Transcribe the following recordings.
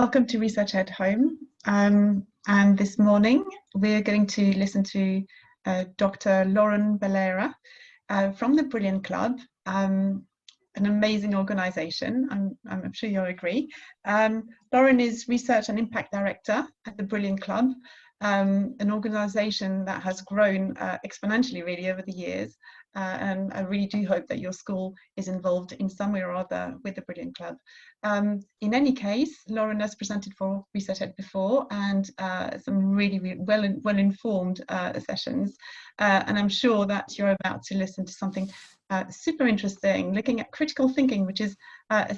Welcome to researchED Home. And this morning we're going to listen to Dr. Lauren Bellaera from the Brilliant Club, an amazing organisation. I'm sure you'll agree. Lauren is Research and Impact Director at the Brilliant Club, an organisation that has grown exponentially really over the years. And I really do hope that your school is involved in some way or other with the Brilliant Club. In any case, Lauren has presented for researchED before, and some really well-informed sessions. And I'm sure that you're about to listen to something super interesting, looking at critical thinking, which is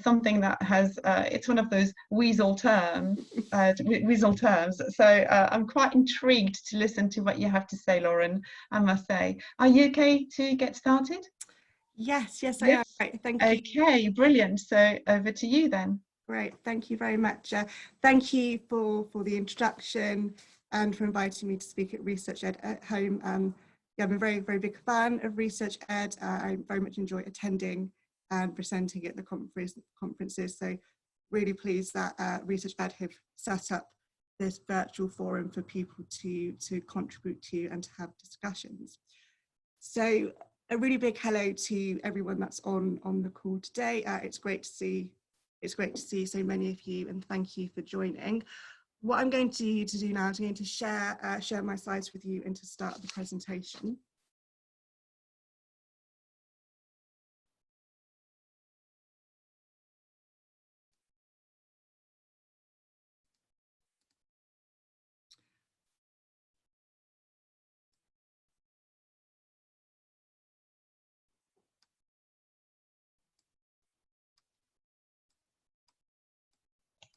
something that has, it's one of those weasel terms. So I'm quite intrigued to listen to what you have to say, Lauren, I must say. Are you okay to get started? Yes, I am. Right, thank you. Okay, brilliant. So over to you then. Great, thank you very much. Thank you for the introduction and for inviting me to speak at researchED at Home. Yeah, I'm a very big fan of researchED. I very much enjoy attending and presenting at the conferences. So really pleased that researchED have set up this virtual forum for people to contribute to and to have discussions. So a really big hello to everyone that's on the call today. It's great to see so many of you, and thank you for joining. What I'm going to do now is I'm going to share my slides with you and to start the presentation.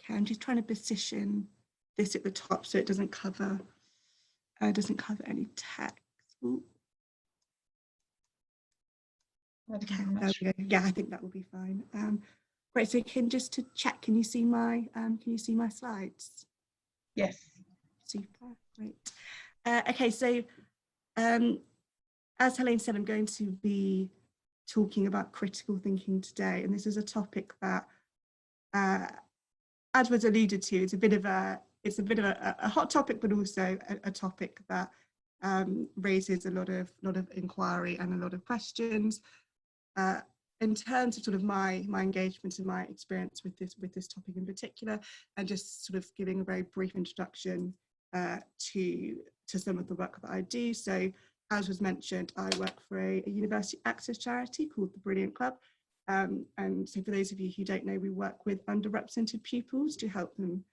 Okay, I'm just trying to position this at the top so it doesn't cover any text. Ooh. Okay, there we go. Yeah, I think that will be fine. Great. So just to check, can you see my slides? Yes. Super. Great. Okay, so as Helene said, I'm going to be talking about critical thinking today, and this is a topic that, as was alluded to, it's a bit of a hot topic, but also a topic that raises a lot of inquiry and a lot of questions. In terms of sort of my engagement and my experience with this topic in particular, and just sort of giving a very brief introduction to some of the work that I do. So, as was mentioned, I work for a university access charity called the Brilliant Club. And so for those of you who don't know, we work with underrepresented pupils to help them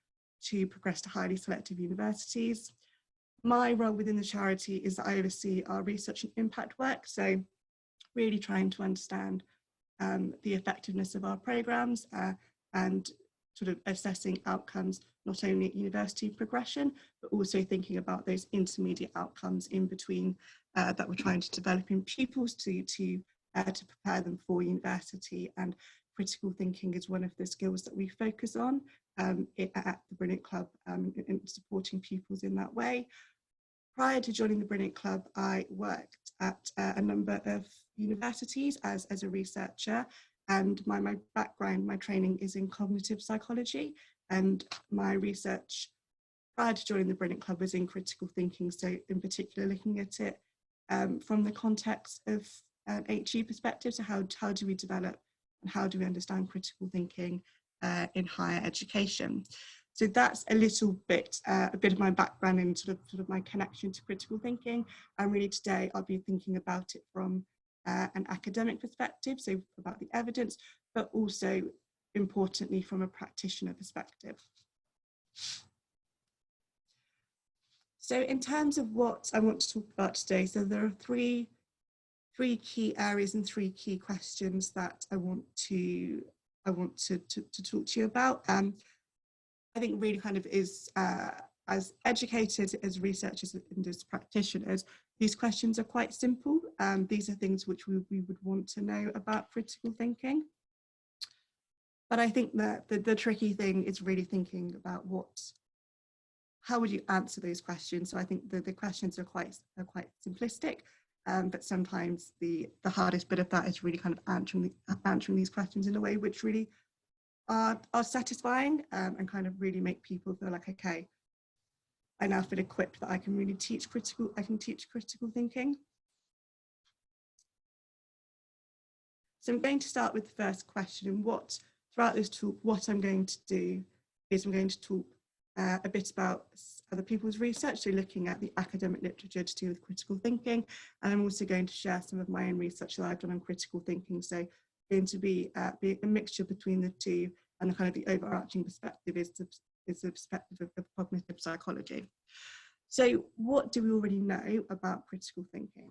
to progress to highly selective universities. My role within the charity is that I oversee our research and impact work, so really trying to understand the effectiveness of our programmes and sort of assessing outcomes, not only at university progression, but also thinking about those intermediate outcomes in between that we're trying to develop in pupils to prepare them for university. And critical thinking is one of the skills that we focus on at the Brilliant Club in supporting pupils in that way. Prior to joining the Brilliant Club, I worked at a number of universities as a researcher, and my background, my training is in cognitive psychology, and my research prior to joining the Brilliant Club was in critical thinking, so in particular looking at it from the context of HE perspective. So how do we develop and how do we understand critical thinking in higher education? So that's a little bit of my background and sort of my connection to critical thinking. And really today I'll be thinking about it from an academic perspective, so about the evidence, but also importantly from a practitioner perspective. So in terms of what I want to talk about today, so there are three key areas and three key questions that I want to talk to you about. I think really kind of is as educated as researchers and as practitioners, these questions are quite simple. These are things which we would want to know about critical thinking. But I think that the tricky thing is really thinking about how would you answer those questions? So I think the questions are quite simplistic. But sometimes the hardest bit of that is really kind of answering these questions in a way which really are satisfying and kind of really make people feel like, okay, I now feel equipped that I can really teach critical thinking. So I'm going to start with the first question, and throughout this talk, what I'm going to do is I'm going to talk a bit about other people's research, so looking at the academic literature to do with critical thinking, and I'm also going to share some of my own research that I've done on critical thinking. So going to be a mixture between the two, and the kind of the overarching perspective is the perspective of cognitive psychology. So what do we already know about critical thinking?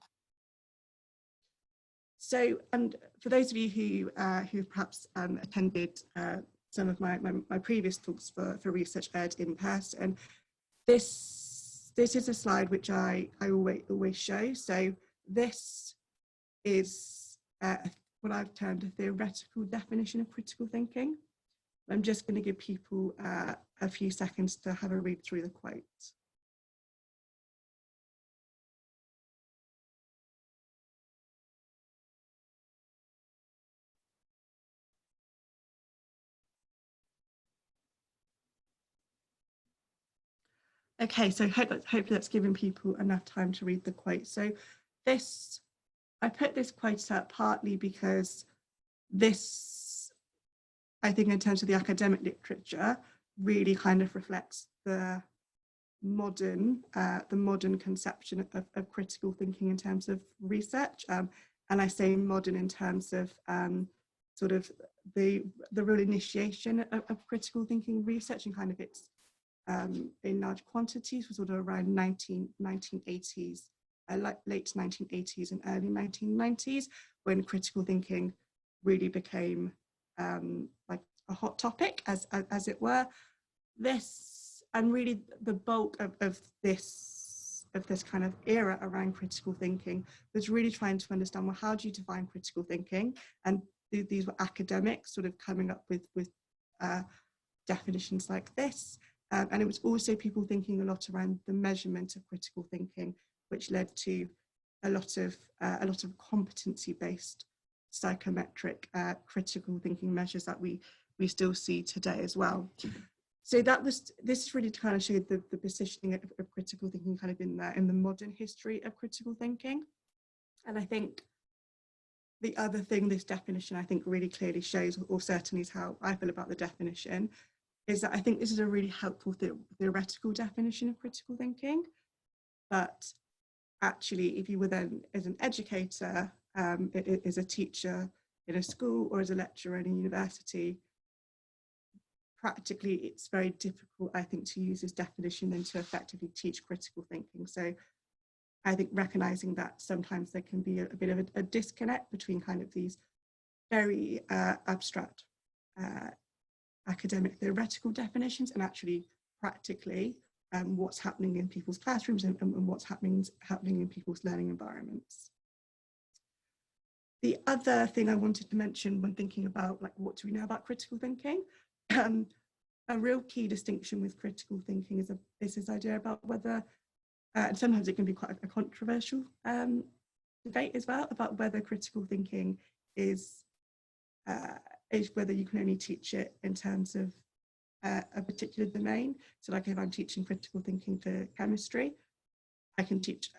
So, and for those of you who perhaps attended some of my previous talks for researchED in person, this is a slide which I always show. So this is what I've termed a theoretical definition of critical thinking. I'm just going to give people a few seconds to have a read through the quote. Okay, so hopefully that's given people enough time to read the quote. So I put this quote up partly because this, I think in terms of the academic literature, really kind of reflects the modern conception of critical thinking in terms of research. And I say modern in terms of sort of the real initiation of critical thinking research, and kind of its in large quantities was sort of around 1980s, late 1980s and early 1990s, when critical thinking really became like a hot topic, as it were. This, and really the bulk of this kind of era around critical thinking was really trying to understand, well, how do you define critical thinking? And these were academics sort of coming up with definitions like this. And it was also people thinking a lot around the measurement of critical thinking, which led to a lot of competency-based psychometric critical thinking measures that we still see today as well. So this is really to kind of show the positioning of critical thinking kind of in the modern history of critical thinking. And I think the other thing this definition I think really clearly shows, or certainly is how I feel about the definition, is that I think this is a really helpful theoretical definition of critical thinking. But actually, if you were then as an educator, as a teacher in a school or as a lecturer in a university, practically it's very difficult, I think, to use this definition and to effectively teach critical thinking. So I think recognizing that sometimes there can be a bit of a disconnect between kind of these very abstract academic theoretical definitions and actually practically what's happening in people's classrooms and what's happening in people's learning environments. The other thing I wanted to mention when thinking about like what do we know about critical thinking, a real key distinction with critical thinking is this idea about whether, and sometimes it can be quite a controversial debate as well, about whether critical thinking is whether you can only teach it in terms of a particular domain. So like if I'm teaching critical thinking for chemistry, I can teach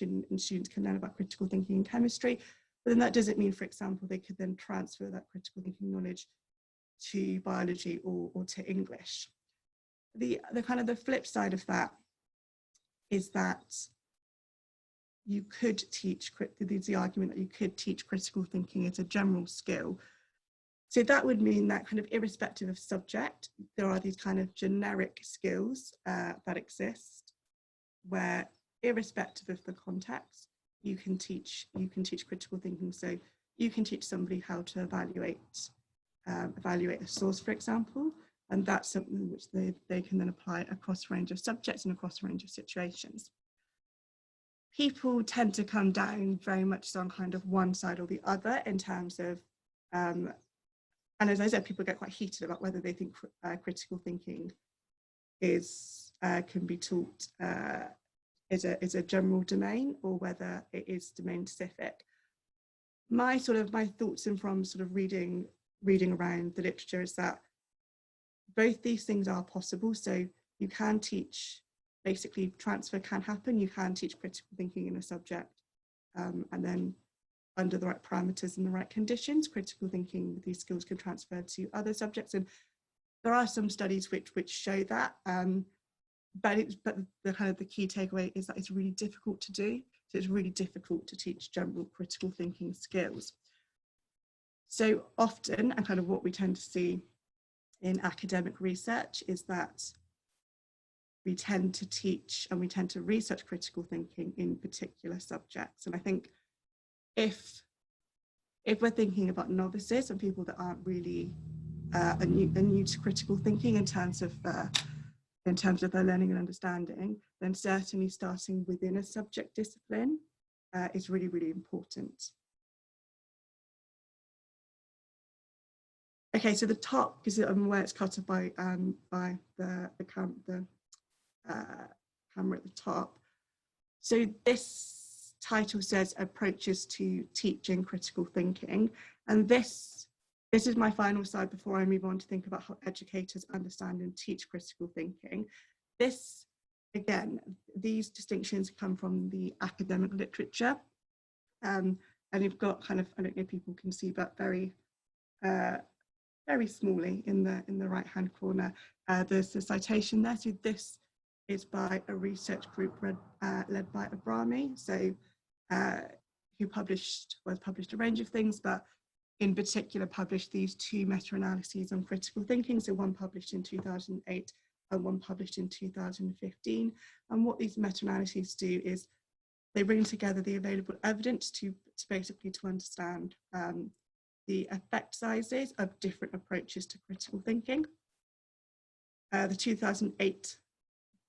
and students can learn about critical thinking in chemistry, but then that doesn't mean, for example, they could then transfer that critical thinking knowledge to biology or to English. The kind of the flip side of that is that you could teach, there's the argument that you could teach critical thinking as a general skill. So that would mean that kind of irrespective of subject, there are these kind of generic skills that exist where irrespective of the context, you can teach critical thinking. So you can teach somebody how to evaluate a source, for example, and that's something which they can then apply across a range of subjects and across a range of situations. People tend to come down very much on kind of one side or the other in terms of, and as I said, people get quite heated about whether they think critical thinking can be taught as a general domain or whether it is domain specific. My thoughts and from sort of reading around the literature is that both these things are possible. So you can teach, basically transfer can happen. You can teach critical thinking in a subject, and then under the right parameters and the right conditions, critical thinking with these skills can transfer to other subjects. And there are some studies which show that, but the kind of the key takeaway is that it's really difficult to do. So it's really difficult to teach general critical thinking skills. So often, and kind of what we tend to see in academic research is that we tend to teach and we tend to research critical thinking in particular subjects. And I think if we're thinking about novices and people that aren't really are new to critical thinking in terms of their learning and understanding, then certainly starting within a subject discipline is really, really important. Okay, so the top, because I'm aware it's cut off by the camera at the top. So this title says Approaches to Teaching Critical Thinking, and this is my final slide before I move on to think about how educators understand and teach critical thinking. This, again, these distinctions come from the academic literature, and you've got kind of, I don't know if people can see, but very smallly in the right hand corner, there's a citation there. So this is by a research group led by Abrami, so who published a range of things, but in particular published these two meta-analyses on critical thinking, so one published in 2008 and one published in 2015. And what these meta-analyses do is they bring together the available evidence to basically to understand the effect sizes of different approaches to critical thinking. The 2008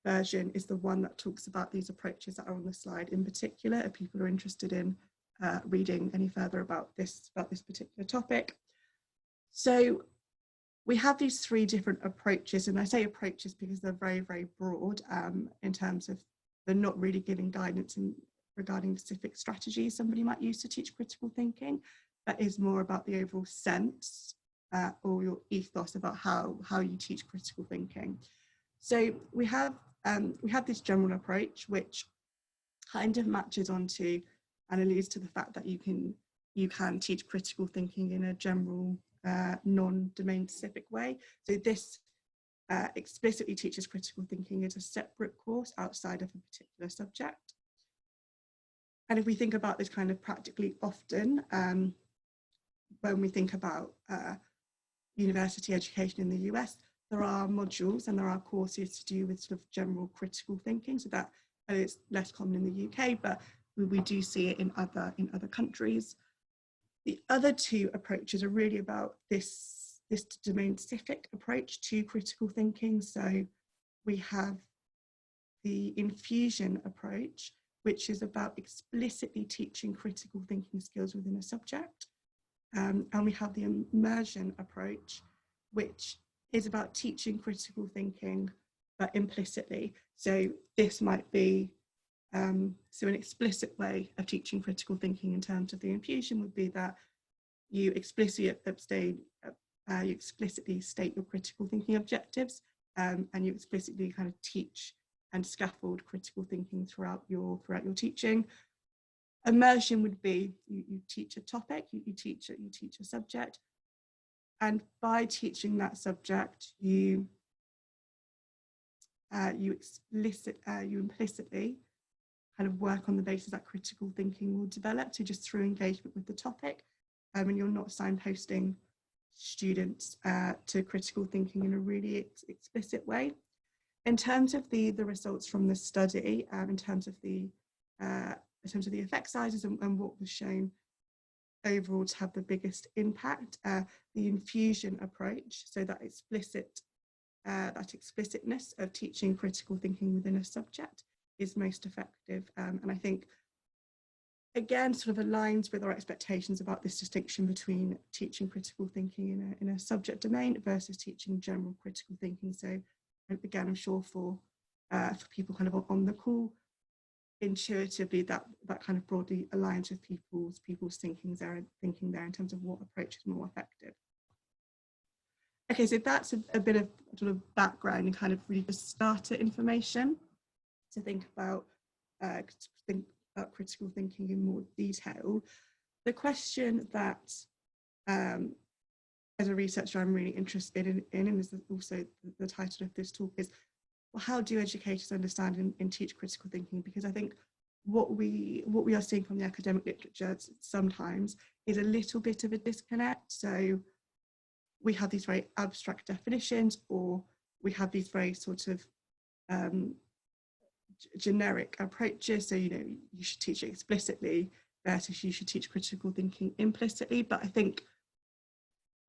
version is the one that talks about these approaches that are on the slide in particular, if people are interested in reading any further about this particular topic. So we have these three different approaches, and I say approaches because they're very, very broad in terms of they're not really giving guidance regarding specific strategies somebody might use to teach critical thinking. That is more about the overall sense or your ethos about how you teach critical thinking. So we have this general approach which kind of matches onto and alludes to the fact that you can teach critical thinking in a general non-domain specific way. So this explicitly teaches critical thinking as a separate course outside of a particular subject. And if we think about this kind of practically often, when we think about university education in the US, there are modules and there are courses to do with sort of general critical thinking. So that is less common in the UK, but we do see it in other countries. The other two approaches are really about this domain-specific approach to critical thinking. So we have the Infusion Approach, which is about explicitly teaching critical thinking skills within a subject. And we have the Immersion Approach, which is about teaching critical thinking, but implicitly. So this might be, so an explicit way of teaching critical thinking in terms of the infusion would be that you explicitly state your critical thinking objectives, and you explicitly kind of teach and scaffold critical thinking throughout your teaching. Immersion would be you teach a topic, you teach a subject, and by teaching that subject, you implicitly kind of work on the basis that critical thinking will develop. So just through engagement with the topic, and you're not signposting students to critical thinking in a really explicit way. In terms of the results from the study, in terms of the effect sizes and what was shown overall to have the biggest impact, the Infusion Approach, so that explicitness of teaching critical thinking within a subject is most effective. And I think, again, sort of aligns with our expectations about this distinction between teaching critical thinking in a subject domain versus teaching general critical thinking. So again, I'm sure for people kind of on the call, intuitively that kind of broadly aligns with people's thinking there in terms of what approach is more effective. Okay, so that's a bit of sort of background and kind of really just starter information to think about critical thinking in more detail. The question that as a researcher I'm really interested in and is also the title of this talk is, well, how do educators understand and teach critical thinking? Because I think what we are seeing from the academic literature sometimes is a little bit of a disconnect. So we have these very abstract definitions, or we have these very sort of generic approaches. So, you know, you should teach it explicitly versus you should teach critical thinking implicitly. But I think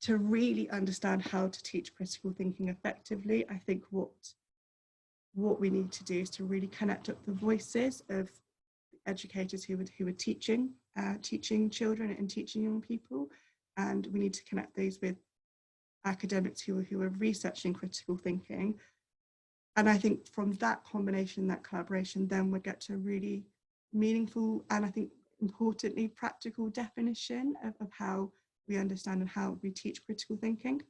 to really understand how to teach critical thinking effectively, I think what we need to do is to really connect up the voices of educators who are teaching children and teaching young people, and we need to connect those with academics who are researching critical thinking. And I think from that combination, that collaboration, then we'll get to a really meaningful and I think importantly practical definition of how we understand and how we teach critical thinking.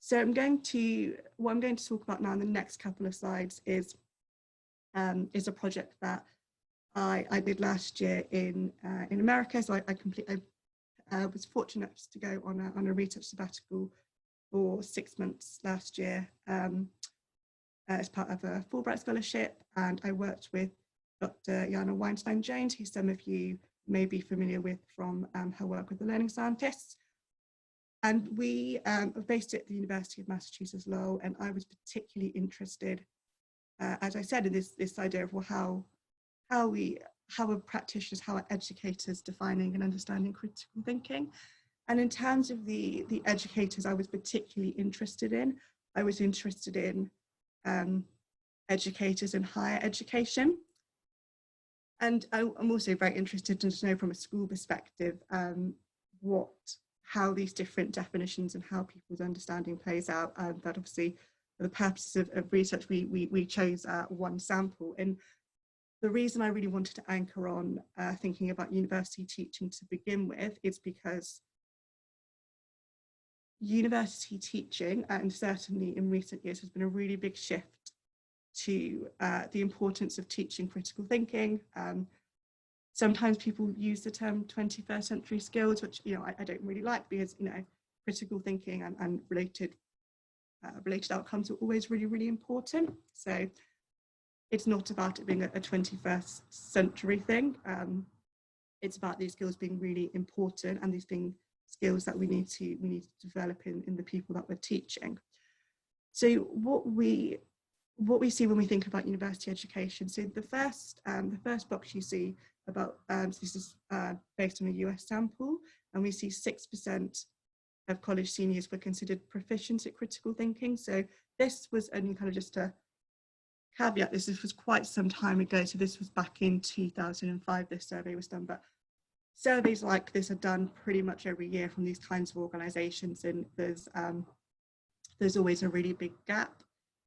So what I'm going to talk about now in the next couple of slides is a project that I did last year in America. So I was fortunate to go on a research sabbatical for 6 months last year as part of a Fulbright scholarship, and I worked with Dr Yana Weinstein-Jones, who some of you may be familiar with from her work with the learning scientists. And we are based at the University of Massachusetts Lowell, and I was particularly interested, as I said, in this idea of, well, how are practitioners, how are educators defining and understanding critical thinking? And in terms of the educators I was particularly interested in, I was interested in educators in higher education. And I'm also very interested to know from a school perspective how these different definitions and how people's understanding plays out. That obviously, for the purposes of research, we chose one sample. And the reason I really wanted to anchor on thinking about university teaching to begin with is because university teaching, and certainly in recent years, has been a really big shift to the importance of teaching critical thinking. Sometimes people use the term 21st century skills, which, you know, I don't really like, because, you know, critical thinking and related outcomes are always really, really important. So it's not about it being a 21st century thing. It's about these skills being really important, and these being skills that we need to develop in the people that we're teaching. So what we see when we think about university education, so the first box you see about, so this is based on a US sample, and we see 6% of college seniors were considered proficient at critical thinking. So this was only kind of just a caveat, this was quite some time ago, so this was back in 2005 this survey was done, but surveys like this are done pretty much every year from these kinds of organizations, and there's always a really big gap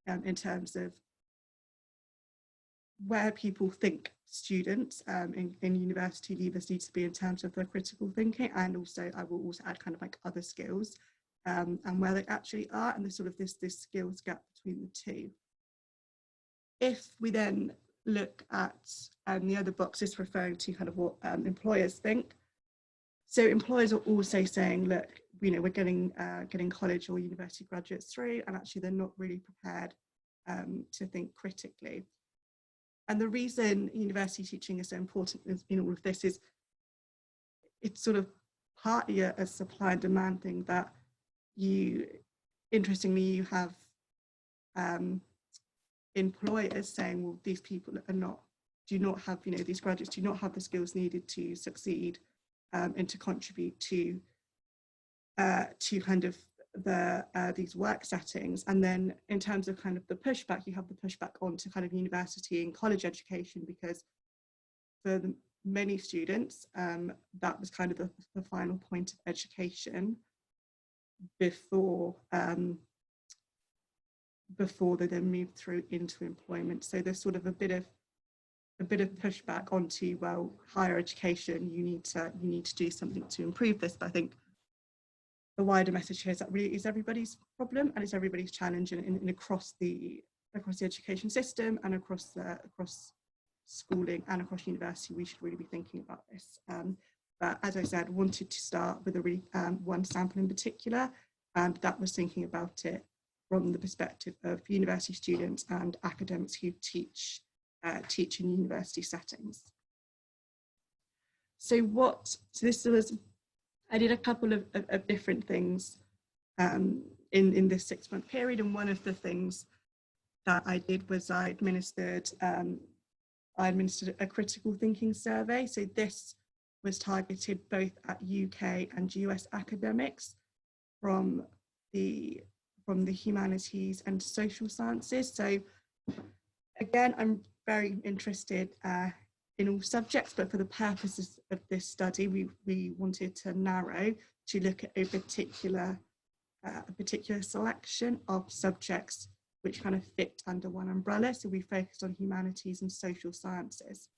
in terms of where people think students in university leavers need to be in terms of their critical thinking, and also I will also add kind of like other skills and where they actually are, and there's sort of this skills gap between the two. If we then look at the other boxes referring to kind of what employers think, so employers are also saying, look, you know, we're getting college or university graduates through, and actually they're not really prepared to think critically. And the reason university teaching is so important in all of this is it's sort of partly a supply and demand thing, that interestingly, you have employers saying, well, these people do not have, you know, these graduates do not have the skills needed to succeed and to contribute to kind of these work settings. And then in terms of kind of the pushback, you have the pushback onto kind of university and college education, because for many students, that was kind of the final point of education before they then moved through into employment. So there's sort of a bit of pushback onto, well, higher education, you need to do something to improve this. But I think the wider message here is that really is everybody's problem and it's everybody's challenge in across the education system and across schooling and across university. We should really be thinking about this. But as I said, wanted to start with a really one sample in particular, and that was thinking about it from the perspective of university students and academics who teach in university settings. So this was, I did a couple of different things in this 6-month period, and one of the things that I did was I administered a critical thinking survey. So this was targeted both at UK and US academics from the humanities and social sciences. So again, I'm very interested in all subjects, but for the purposes of this study, we wanted to narrow to look at a particular selection of subjects which kind of fit under one umbrella. So we focused on humanities and social sciences.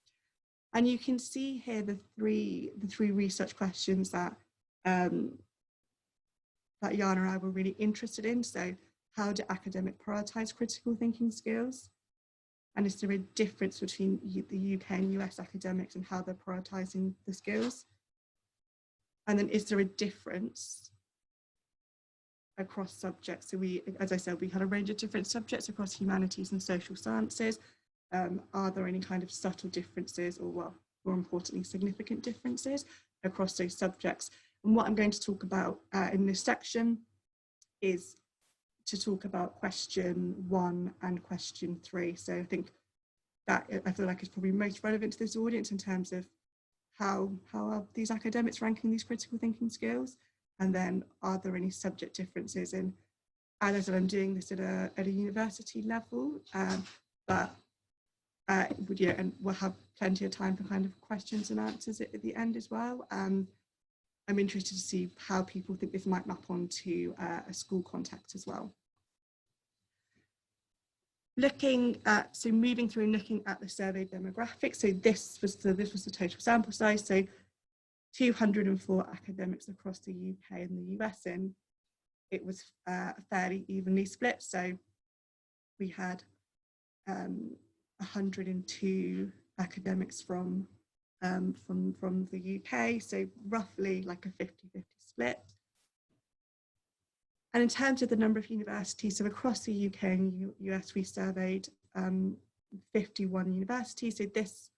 And you can see here the three research questions that that Yana and I were really interested in. So how do academics prioritise critical thinking skills? And is there a difference between the UK and US academics and how they're prioritising the skills? And then is there a difference across subjects? So as I said, we had a range of different subjects across humanities and social sciences. Are there any kind of subtle differences, or well, more importantly, significant differences across those subjects? And what I'm going to talk about in this section is to talk about question 1 and question 3. So I think that I feel like is probably most relevant to this audience in terms of how are these academics ranking these critical thinking skills, and then are there any subject differences? And as I said, I'm doing this at a university level, but and we'll have plenty of time for kind of questions and answers at the end as well. I'm interested to see how people think this might map onto a school context as well. Moving through and looking at the survey demographics. So this was the total sample size. So 204 academics across the UK and the US, and it was fairly evenly split. So we had 102 academics from the UK, so roughly like a 50-50 split. And in terms of the number of universities, so across the UK and US, we surveyed 51 universities. So this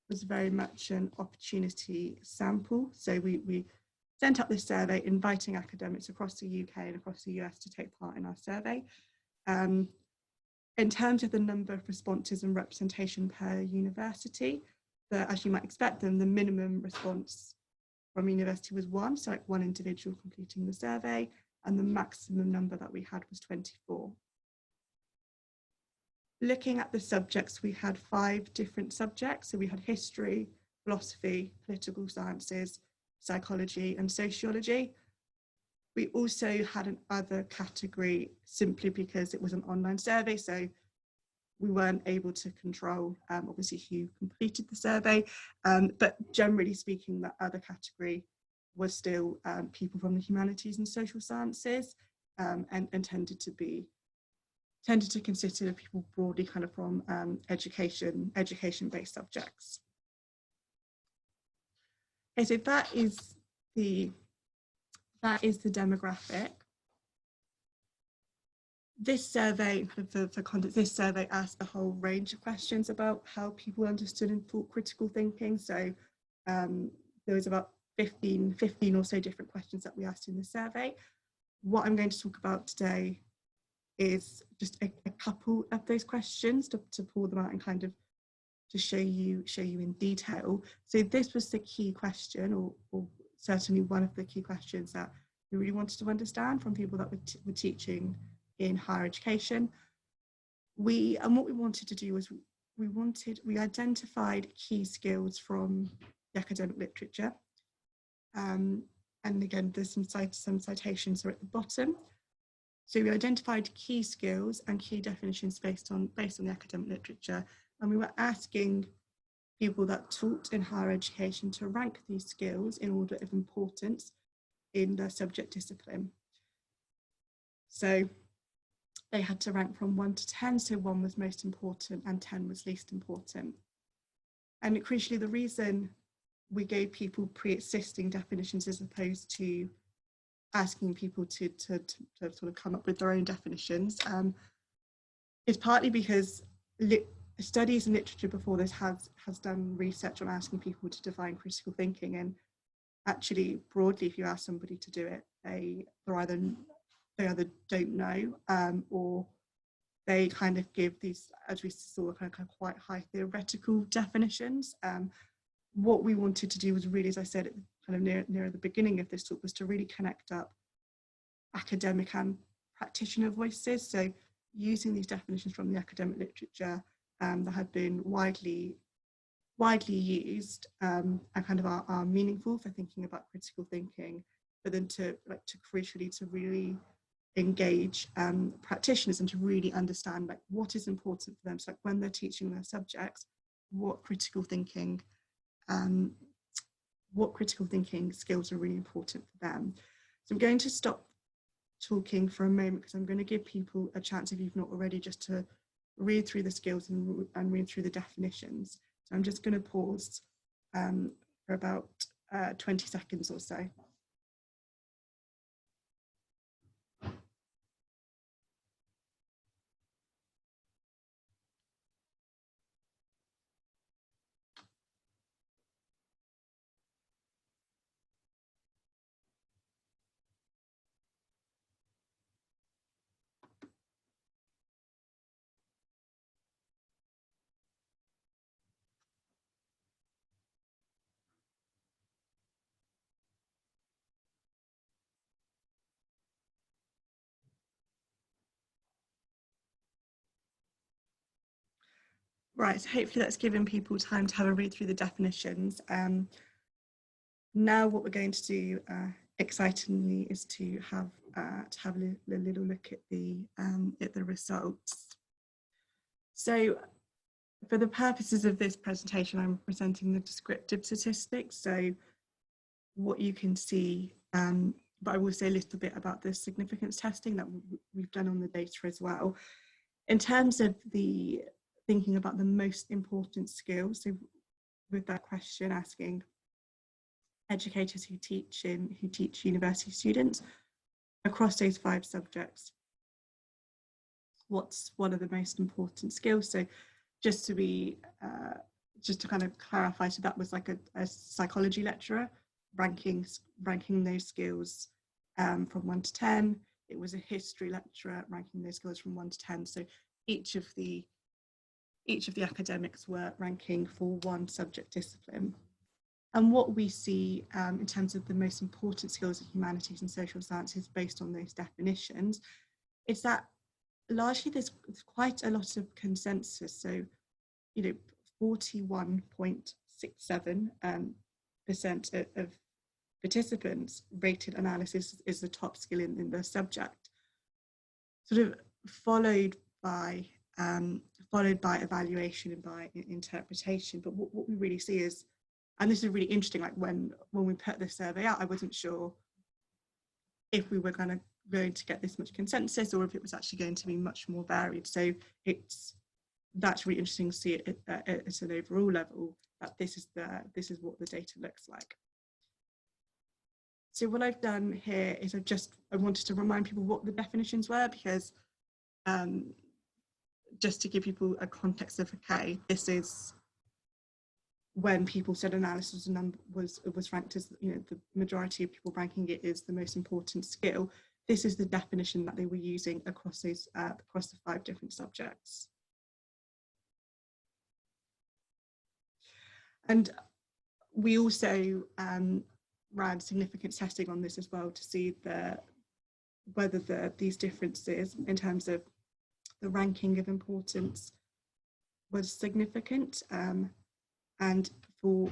was very much an opportunity sample. So we sent up this survey inviting academics across the UK and across the US to take part in our survey. In terms of the number of responses and representation per university, as you might expect, the minimum response from university was 1, so like 1 individual completing the survey, and the maximum number that we had was 24. Looking at the subjects, we had 5 different subjects. So we had history, philosophy, political sciences, psychology, and sociology. We also had an other category simply because it was an online survey, so we weren't able to control obviously who completed the survey, but generally speaking, that other category was still people from the humanities and social sciences, and tended to consider people broadly kind of from education-based subjects. Okay, so that is the demographic. This survey, for context, this survey asked a whole range of questions about how people understood and thought critical thinking. So there was about 15 or so different questions that we asked in the survey. What I'm going to talk about today is just a couple of those questions to pull them out and kind of to show you in detail. So this was the key question, or certainly one of the key questions that we really wanted to understand from people that were teaching in higher education. And what we wanted to do was we identified key skills from the academic literature. And again, there's some citations are at the bottom. So we identified key skills and key definitions based on the academic literature. And we were asking people that taught in higher education to rank these skills in order of importance in the subject discipline. So they had to rank from 1 to 10, so 1 was most important and 10 was least important. And crucially, the reason we gave people pre-existing definitions as opposed to asking people to sort of come up with their own definitions is partly because studies and literature before this has done research on asking people to define critical thinking, and actually broadly, if you ask somebody to do it, they either don't know or they kind of give these, as we saw, kind of quite high theoretical definitions. What we wanted to do was really, as I said, kind of near the beginning of this talk, was to really connect up academic and practitioner voices. So using these definitions from the academic literature that had been widely used and kind of are meaningful for thinking about critical thinking, but then to crucially to really engage practitioners and to really understand like what is important for them. So like when they're teaching their subjects, what critical thinking skills are really important for them. So I'm going to stop talking for a moment because I'm going to give people a chance, if you've not already, just to read through the skills and read through the definitions. So I'm just going to pause for about 20 seconds or so. Right, so hopefully that's given people time to have a read through the definitions. Now what we're going to do, excitingly, is to have a little look at the results. So for the purposes of this presentation, I'm presenting the descriptive statistics. So what you can see, but I will say a little bit about the significance testing that we've done on the data as well. In terms of the thinking about the most important skills, so with that question asking educators who teach university students across those 5 subjects, what's one of the most important skills? So just to kind of clarify, so that was like a psychology lecturer ranking those skills from 1 to 10. It was a history lecturer ranking those skills from 1 to 10. So each of the academics were ranking for one subject discipline. And what we see in terms of the most important skills in humanities and social sciences based on those definitions is that largely there's quite a lot of consensus. So, 41.67% of participants rated analysis as the top skill in the subject, sort of followed by evaluation and by interpretation. But what we really see is, and this is really interesting, like when we put the survey out, I wasn't sure if we were going to get this much consensus or if it was actually going to be much more varied. So that's really interesting to see it at an overall level, that this is what the data looks like. So what I've done here is I wanted to remind people what the definitions were, because just to give people a context of, okay, this is when people said analysis was ranked as, the majority of people ranking it is the most important skill. This is the definition that they were using across the 5 different subjects. And we also ran significance testing on this as well to see whether these differences in terms of the ranking of importance was significant. And for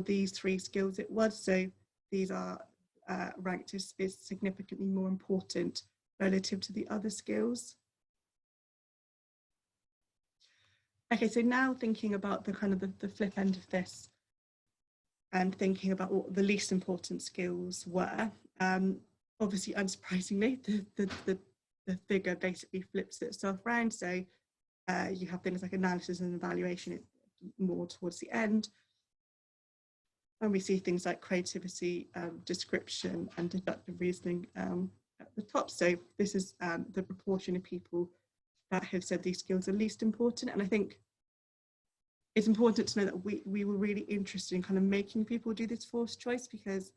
these 3 skills it was. So these are ranked as significantly more important relative to the other skills. Okay, so now thinking about the kind of the flip end of this and thinking about what the least important skills were. Obviously, unsurprisingly, the figure basically flips itself around. So you have things like analysis and evaluation more towards the end. And we see things like creativity, description, and deductive reasoning at the top. So this is the proportion of people that have said these skills are least important. And I think it's important to know that we were really interested in kind of making people do this forced choice, because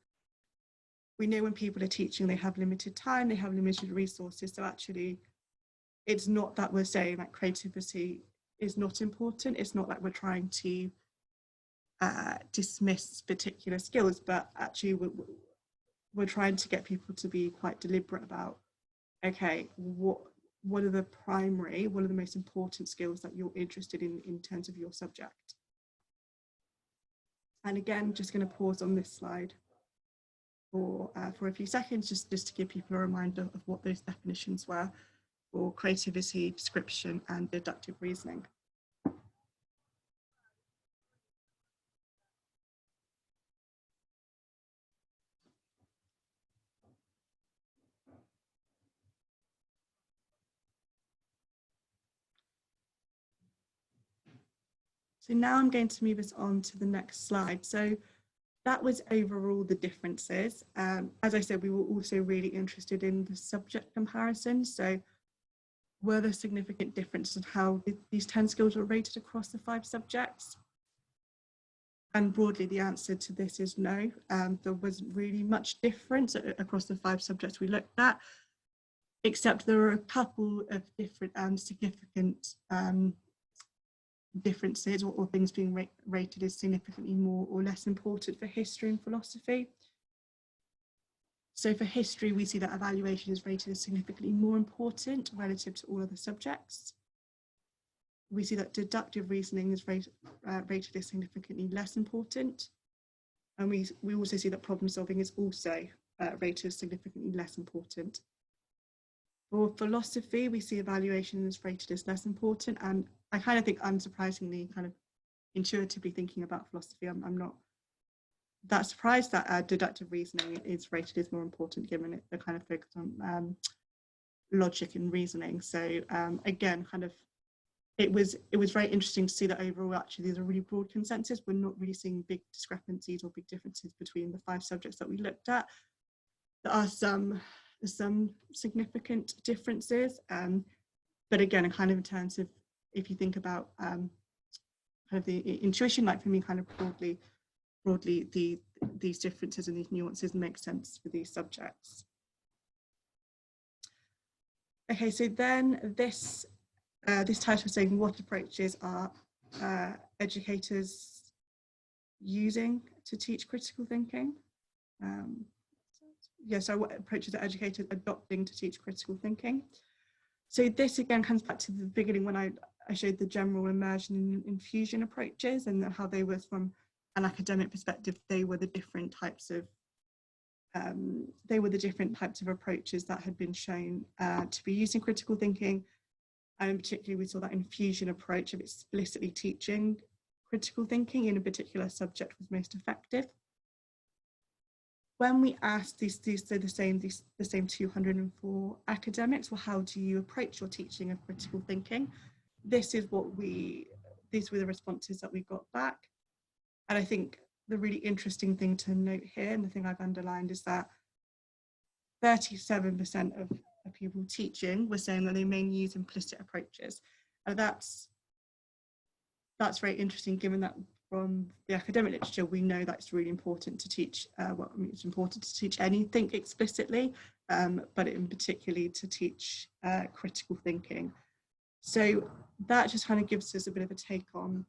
we know when people are teaching, they have limited time, they have limited resources. So actually, it's not that we're saying that creativity is not important. It's not like we're trying to dismiss particular skills, but actually we're trying to get people to be quite deliberate about, okay, what are the most important skills that you're interested in terms of your subject. And again, just going to pause on this slide for a few seconds, just to give people a reminder of what those definitions were for creativity, description, and deductive reasoning. So now I'm going to move us on to the next slide. So that was overall the differences. As I said, we were also really interested in the subject comparison. So were there significant differences in how these 10 skills were rated across the 5 subjects? And broadly, the answer to this is no. There wasn't really much difference across the 5 subjects we looked at, except there were a couple of different and significant differences or things being rated as significantly more or less important for history and philosophy. So for history, we see that evaluation is rated as significantly more important relative to all other subjects. We see that deductive reasoning is rated as significantly less important. And we also see that problem solving is also rated as significantly less important. For philosophy, we see evaluation is rated as less important. And I kind of think, unsurprisingly, kind of intuitively thinking about philosophy, I'm not that surprised that deductive reasoning is rated as more important, given it the kind of focus on logic and reasoning. So again, kind of, it was very interesting to see that overall, actually, there's a really broad consensus. We're not really seeing big discrepancies or big differences between the 5 subjects that we looked at. There are some significant differences, but again, kind of in terms of, if you think about kind of the intuition, like for me, kind of broadly these differences and these nuances make sense for these subjects. Okay, so then this title is saying, what approaches are educators using to teach critical thinking? So what approaches are educators adopting to teach critical thinking? So this again comes back to the beginning when I showed the general immersion and infusion approaches, and how they were, from an academic perspective, they were the different types of approaches that had been shown to be used in critical thinking. And particularly, we saw that infusion approach of explicitly teaching critical thinking in a particular subject was most effective. When we asked the same 204 academics, well, how do you approach your teaching of critical thinking? These were the responses that we got back. And I think the really interesting thing to note here, and the thing I've underlined, is that 37% of people teaching were saying that they mainly use implicit approaches. And that's very interesting, given that from the academic literature, we know that it's really important to teach, it's important to teach anything explicitly, but in particularly to teach critical thinking. So that just kind of gives us a bit of a take on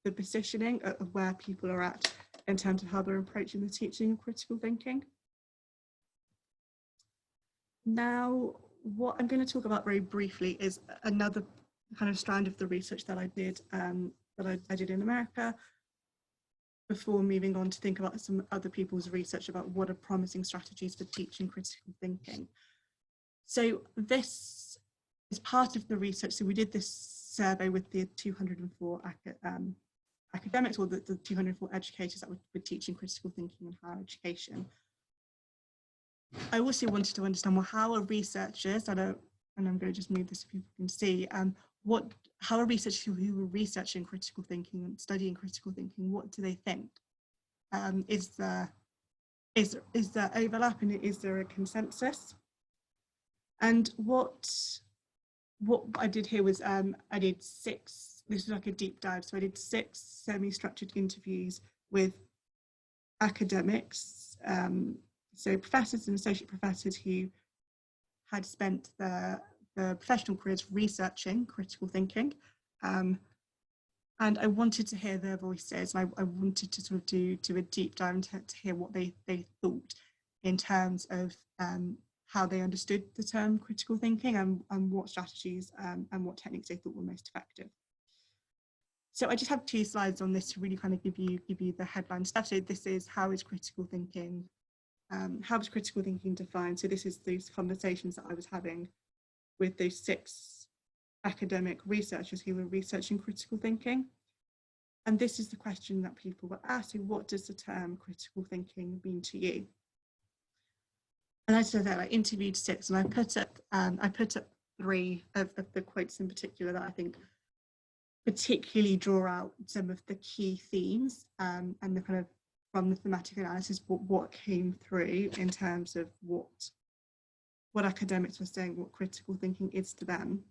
the positioning of where people are at in terms of how they're approaching the teaching of critical thinking. Now, what I'm going to talk about very briefly is another kind of strand of the research that I did I did in America, before moving on to think about some other people's research about what are promising strategies for teaching critical thinking. So this is part of the research. So we did this survey with the 204 academics, or the 204 educators that were teaching critical thinking in higher education. I also wanted to understand, well, how are researchers, and I'm going to just move this so people can see, how are researchers who are researching critical thinking and studying critical thinking, what do they think? Is there overlap, and is there a consensus? And what I did here was I did 6, this was like a deep dive, so I did 6 semi-structured interviews with academics, so professors and associate professors who had spent their professional careers researching critical thinking. And I wanted to hear their voices. I wanted to sort of do a deep dive and to hear what they thought in terms of how they understood the term critical thinking, and what strategies and what techniques they thought were most effective. So I just have 2 slides on this to really kind of give you the headline stuff. So this is, how is critical thinking defined? So this is these conversations that I was having with those 6 academic researchers who were researching critical thinking. And this is the question that people were asking: what does the term critical thinking mean to you? And I said that I interviewed 6, and I put up 3 of the quotes in particular that I think particularly draw out some of the key themes, and the kind of, from the thematic analysis, what came through in terms of what academics were saying, what critical thinking is to them.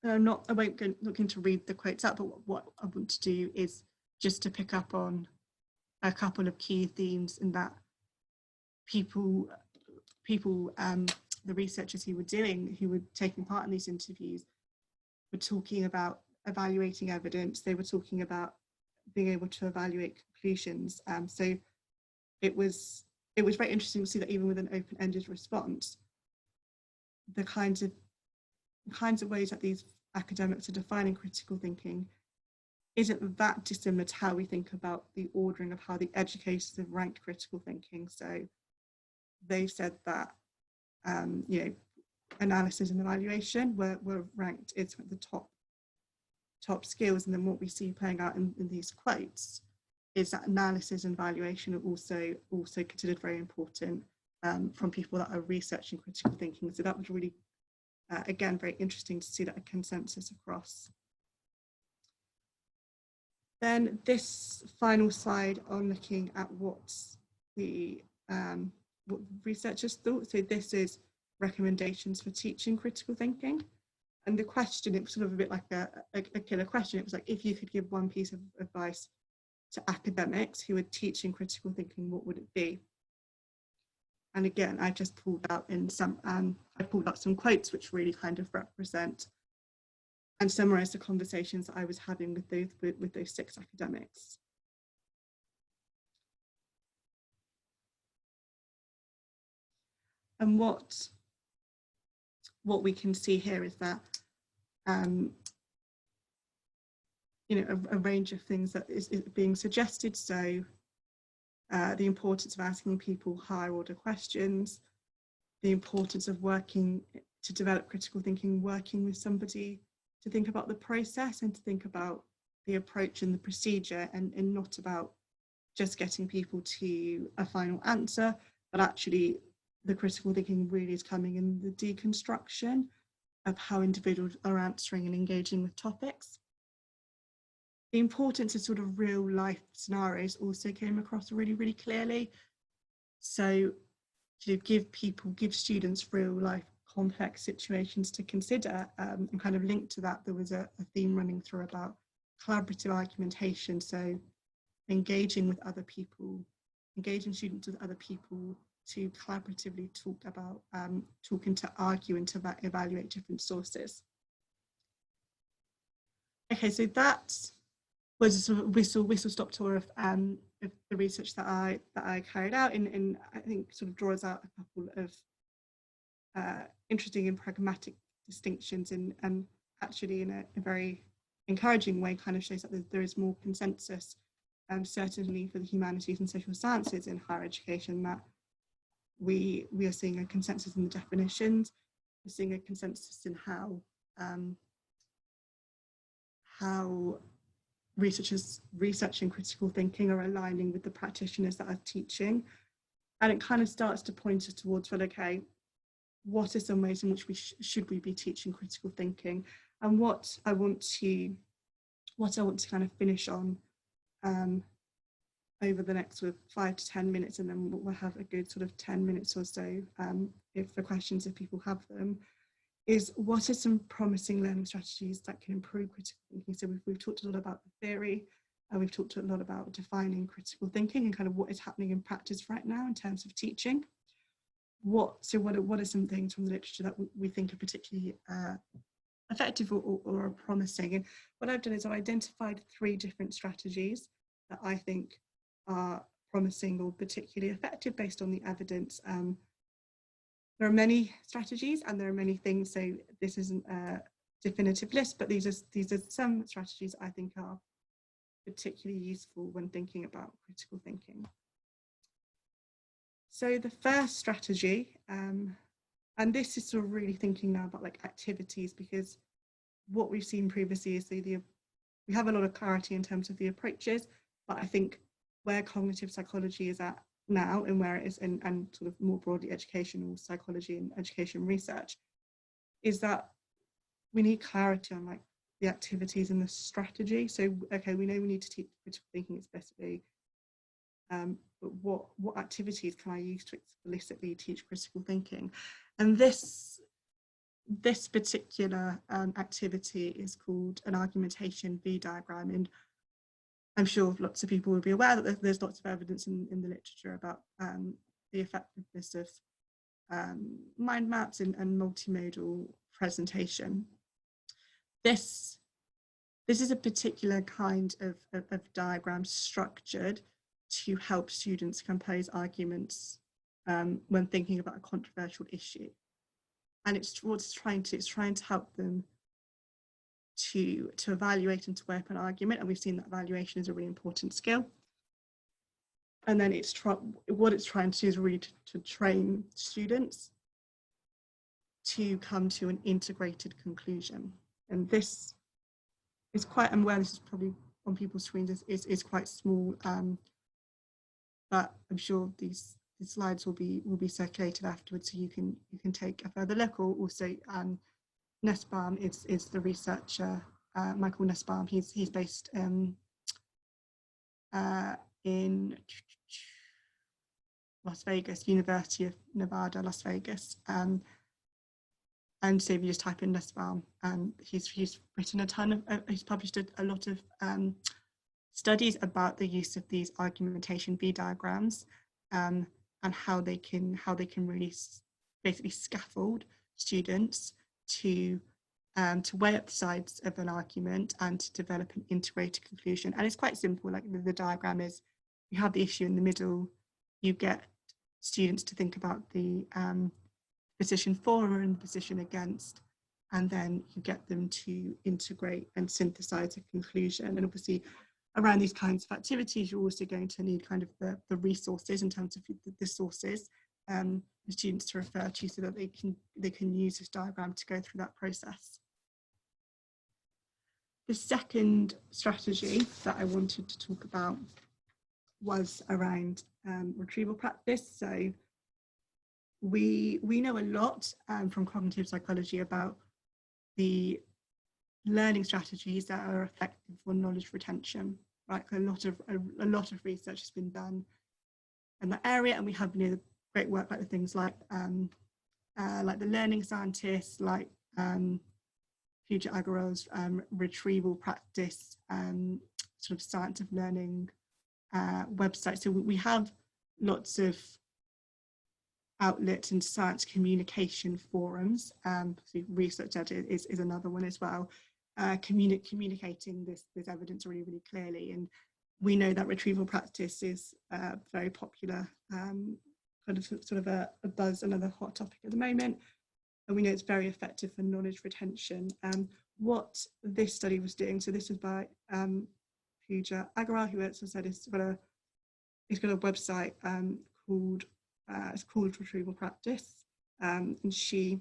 I won't go looking to read the quotes out, but what I want to do is just to pick up on a couple of key themes in that people, the researchers who were taking part in these interviews, were talking about evaluating evidence. They were talking about being able to evaluate conclusions. So it was very interesting to see that even with an open-ended response, the kinds of ways that these academics are defining critical thinking isn't that dissimilar to how we think about the ordering of how the educators have ranked critical thinking. So they've said that analysis and evaluation were ranked as the top skills, and then what we see playing out in these quotes is that analysis and evaluation are also considered very important from people that are researching critical thinking. So that was really again, very interesting to see that a consensus across. Then this final slide on looking at what researchers thought. So this is recommendations for teaching critical thinking. And the question, it was sort of a bit like a killer question. It was like, if you could give one piece of advice to academics who are teaching critical thinking, what would it be? And again, I just pulled out some quotes which really kind of represent and summarize the conversations that I was having with those 6 academics. And what we can see here is that a range of things that is being suggested. So the importance of asking people higher order questions, the importance of working to develop critical thinking, working with somebody to think about the process and to think about the approach and the procedure, and not about just getting people to a final answer, but actually the critical thinking really is coming in the deconstruction of how individuals are answering and engaging with topics. The importance of sort of real life scenarios also came across really, really clearly. So to give students real life complex situations to consider, and kind of linked to that, there was a theme running through about collaborative argumentation. So engaging students with other people to collaboratively talk about, to argue and to evaluate different sources. Okay, so that was a sort of whistle stop tour of the research that I carried out, and I think sort of draws out a couple of interesting and pragmatic distinctions, and actually in a very encouraging way kind of shows that there is more consensus, certainly for the humanities and social sciences in higher education, that we are seeing a consensus in the definitions. We're seeing a consensus in how researchers researching critical thinking are aligning with the practitioners that are teaching. And it kind of starts to point us towards, well, okay, what are some ways in which we should we be teaching critical thinking? And what I want to kind of finish on over the next sort of 5 to 10 minutes, and then we'll have a good sort of 10 minutes or so for questions if people have them, is what are some promising learning strategies that can improve critical thinking? So we've talked a lot about the theory, and we've talked a lot about defining critical thinking and kind of what is happening in practice right now in terms of teaching. What are some things from the literature that we think are particularly effective or are promising? And what I've done is I've identified 3 different strategies that I think are promising or particularly effective based on the evidence. There are many strategies and there are many things, so this isn't a definitive list, but these are some strategies I think are particularly useful when thinking about critical thinking. So the first strategy, and this is sort of really thinking now about like activities, because what we've seen previously is we have a lot of clarity in terms of the approaches, but I think where cognitive psychology is at now and where it is, and sort of more broadly educational psychology and education research, is that we need clarity on like the activities and the strategy. So, okay, we know we need to teach critical thinking explicitly, but what activities can I use to explicitly teach critical thinking? And this particular activity is called an argumentation V diagram, and I'm sure lots of people will be aware that there's lots of evidence in the literature about the effectiveness of mind maps and multimodal presentation. This is a particular kind of diagram structured to help students compose arguments when thinking about a controversial issue. And it's trying to help them to evaluate and to weigh up an argument, and we've seen that evaluation is a really important skill. And then what it's trying to do is really to train students to come to an integrated conclusion. And this is quite, I'm aware this is probably on people's screens, is quite small, but I'm sure these slides will be circulated afterwards, so you can take a further look. Or also Nussbaum is the researcher, Michael Nussbaum. He's based in Las Vegas, University of Nevada, Las Vegas. And so if you just type in Nussbaum, he's written a ton of, he's published a lot of studies about the use of these argumentation V diagrams, and how they can really basically scaffold students to weigh up the sides of an argument and to develop an integrated conclusion. And it's quite simple. Like the diagram is, you have the issue in the middle, you get students to think about the position for and the position against, and then you get them to integrate and synthesize a conclusion. And obviously around these kinds of activities, you're also going to need kind of the resources in terms of the sources for students to refer to, so that they can use this diagram to go through that process. The second strategy that I wanted to talk about was around retrieval practice. So we know a lot from cognitive psychology about the learning strategies that are effective for knowledge retention. Right, a lot of research has been done in that area, and we have great work like the things like the learning scientists, like Puja Agarwal's retrieval practice, sort of science of learning website. So we have lots of outlets and science communication forums. So researchED is another one as well, communicating this evidence really, really clearly. And we know that retrieval practice is very popular, kind of sort of a buzz, another hot topic at the moment. And we know it's very effective for knowledge retention. What this study was doing, so this was by Puja Agarwal, who, as I said, has got a website called it's called Retrieval Practice, and she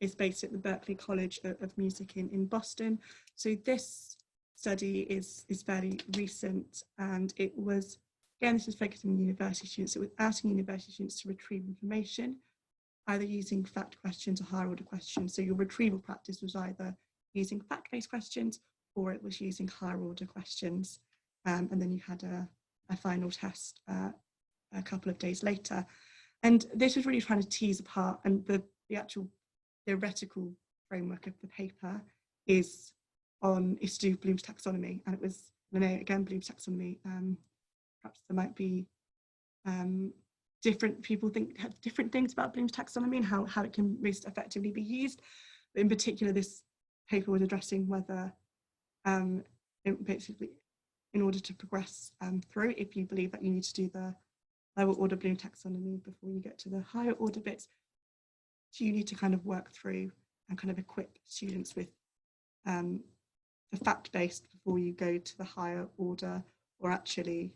is based at the Berklee College of Music in Boston. So this study is fairly recent, and it was Again, this is focusing on university students. So we're asking university students to retrieve information, either using fact questions or higher order questions. So your retrieval practice was either using fact-based questions or it was using higher order questions. And then you had a final test a couple of days later. And this was really trying to tease apart, and the actual theoretical framework of the paper is to do with Bloom's taxonomy. And it was, again, Bloom's taxonomy, perhaps there might be different people have different things about Bloom's taxonomy and how it can most effectively be used. But in particular, this paper was addressing whether basically in order to progress through, if you believe that you need to do the lower order Bloom taxonomy before you get to the higher order bits, do you need to kind of work through and kind of equip students with the fact-based before you go to the higher order, or actually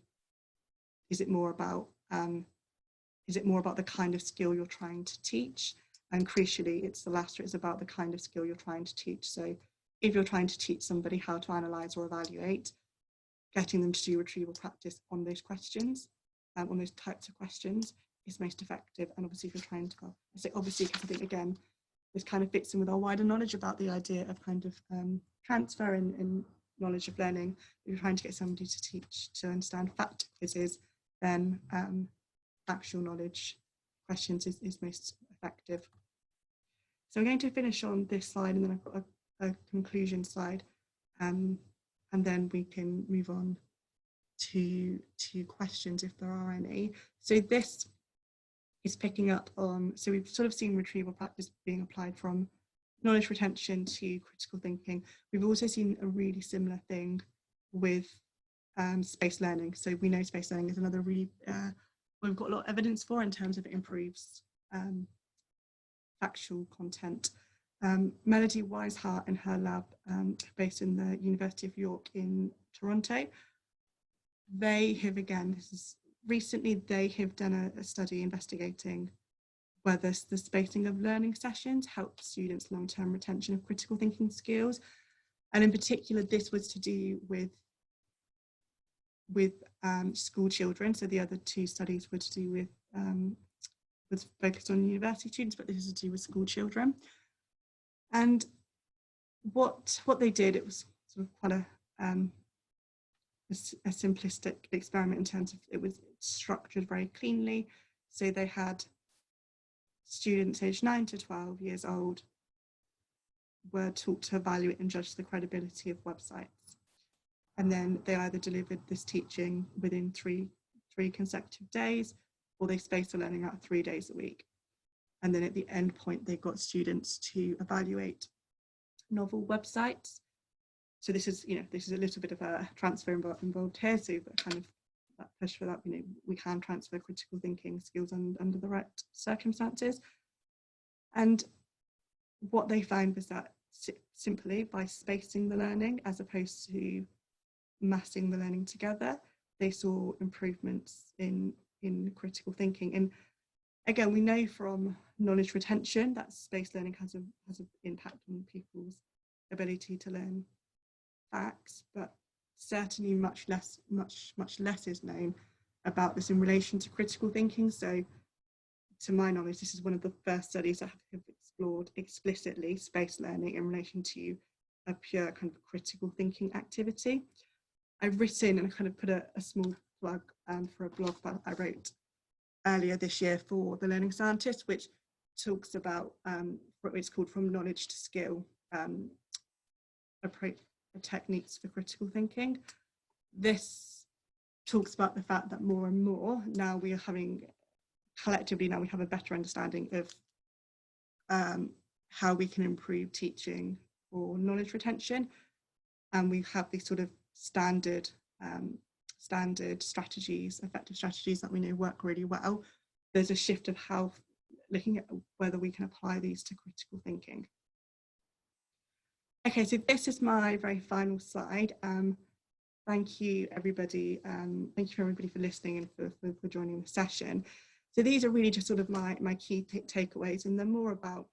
is it more about the kind of skill you're trying to teach? And crucially, it's the latter, it's about the kind of skill you're trying to teach. So if you're trying to teach somebody how to analyse or evaluate, getting them to do retrieval practice on those questions, on those types of questions, is most effective. And obviously, if you're trying to, I say obviously, because I think, again, this kind of fits in with our wider knowledge about the idea of kind of transfer and knowledge of learning. If you're trying to get somebody to teach, to understand fact quizzes, then actual knowledge questions is most effective. So I'm going to finish on this slide, and then I've got a conclusion slide, and then we can move on to questions if there are any. So this is picking up on, so we've sort of seen retrieval practice being applied from knowledge retention to critical thinking. We've also seen a really similar thing with spaced learning. So we know spaced learning is another really, we've got a lot of evidence for in terms of it improves factual content. Melody Weishart and her lab, based in the University of York in Toronto, they have, again, this is recently, they have done a study investigating whether the spacing of learning sessions helps students' long-term retention of critical thinking skills. And in particular, this was to do with school children. So the other two studies were to do with, was focused on university students, but this is to do with school children. And what they did, it was sort of quite a simplistic experiment in terms of it was structured very cleanly. So they had students aged 9 to 12 years old were taught to evaluate and judge the credibility of websites. And then they either delivered this teaching within three consecutive days, or they spaced the learning out 3 days a week. And then at the end point, they got students to evaluate novel websites. So this is, this is a little bit of a transfer involved here. So kind of that push for that, we can transfer critical thinking skills under the right circumstances. And what they found was that simply by spacing the learning as opposed to massing the learning together, they saw improvements in critical thinking. And again, we know from knowledge retention that spaced learning has an impact on people's ability to learn facts, but certainly much less is known about this in relation to critical thinking. So to my knowledge, this is one of the first studies that have explored explicitly spaced learning in relation to a pure kind of critical thinking activity. I've written and I kind of put a small plug for a blog that I wrote earlier this year for the Learning Scientist, which talks about, it's called From Knowledge to Skill, approach techniques for critical thinking. This talks about the fact that more and more now we are having, collectively now we have a better understanding of how we can improve teaching or knowledge retention. And we have these sort of standard strategies, effective strategies that we know work really well. There's a shift of how, looking at whether we can apply these to critical thinking. Okay, so this is my very final slide. Thank you, everybody. Thank you for everybody for listening and for joining the session. So these are really just sort of my key takeaways, and they're more about,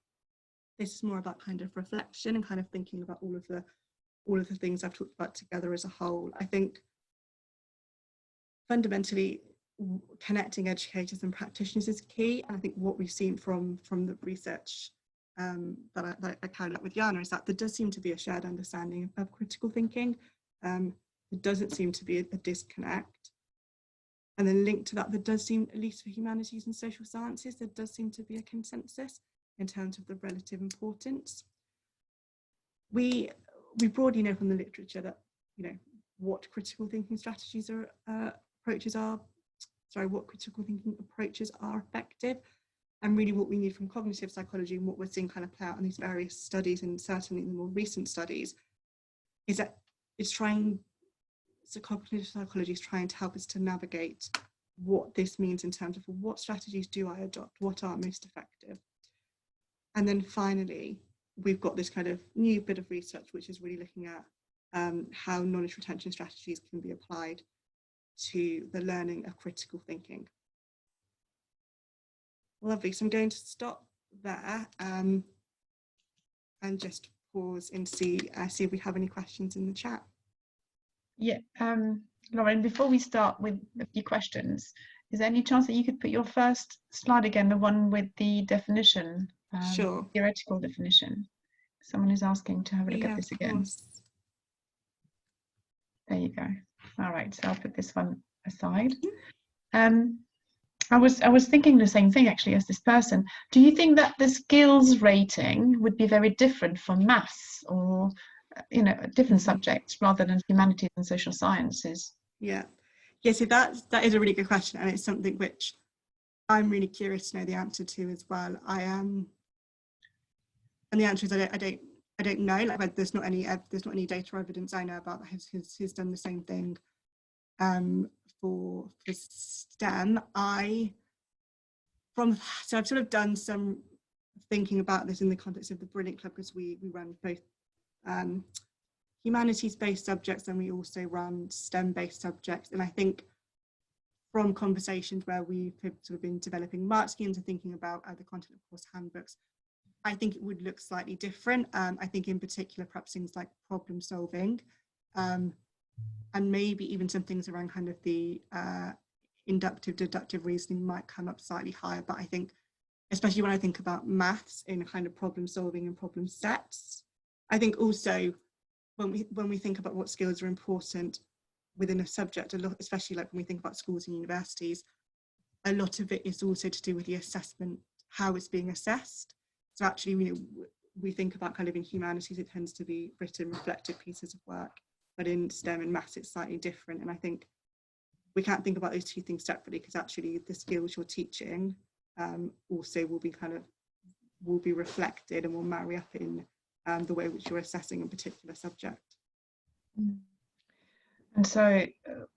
this is more about kind of reflection and kind of thinking about all of the things I've talked about together as a whole. I think fundamentally connecting educators and practitioners is key. And I think what we've seen from the research that I carried out with Yana is that there does seem to be a shared understanding of critical thinking. There doesn't seem to be a disconnect. And then linked to that, there does seem, at least for humanities and social sciences, there does seem to be a consensus in terms of the relative importance. We broadly know from the literature that, what critical thinking strategies are, what critical thinking approaches are effective. And really what we need from cognitive psychology and what we're seeing kind of play out in these various studies, and certainly in the more recent studies, is that cognitive psychology is trying to help us to navigate what this means in terms of what strategies do I adopt, what are most effective. And then finally, we've got this kind of new bit of research which is really looking at how knowledge retention strategies can be applied to the learning of critical thinking. Lovely, so I'm going to stop there and just pause and see if we have any questions in the chat. Yeah, Lauren, before we start with a few questions, is there any chance that you could put your first slide again, the one with the definition, Sure. Theoretical definition? Someone is asking to have a look at this again. There you go. All right, so I'll put this one aside. I was thinking the same thing actually as this person. Do you think that the skills rating would be very different for maths or different subjects rather than humanities and social sciences? Yeah, so that is a really good question, and it's something which I'm really curious to know the answer to as well. And the answer is I don't know. Like, there's not any data or evidence I know about that has done the same thing for STEM. So I've sort of done some thinking about this in the context of the Brilliant Club, because we run both humanities-based subjects and we also run STEM-based subjects. And I think from conversations where we've sort of been developing mark schemes and thinking about the content of course handbooks, I think it would look slightly different. I think in particular perhaps things like problem solving and maybe even some things around kind of the inductive deductive reasoning might come up slightly higher. But I think especially when I think about maths in kind of problem solving and problem sets, I think also when we think about what skills are important within a subject, a lot, especially like when we think about schools and universities, a lot of it is also to do with the assessment, how it's being assessed. So actually, we think about kind of in humanities, it tends to be written, reflective pieces of work, but in STEM and maths, it's slightly different. And I think we can't think about those two things separately, because actually the skills you're teaching also will be reflected and will marry up in the way which you're assessing a particular subject. And so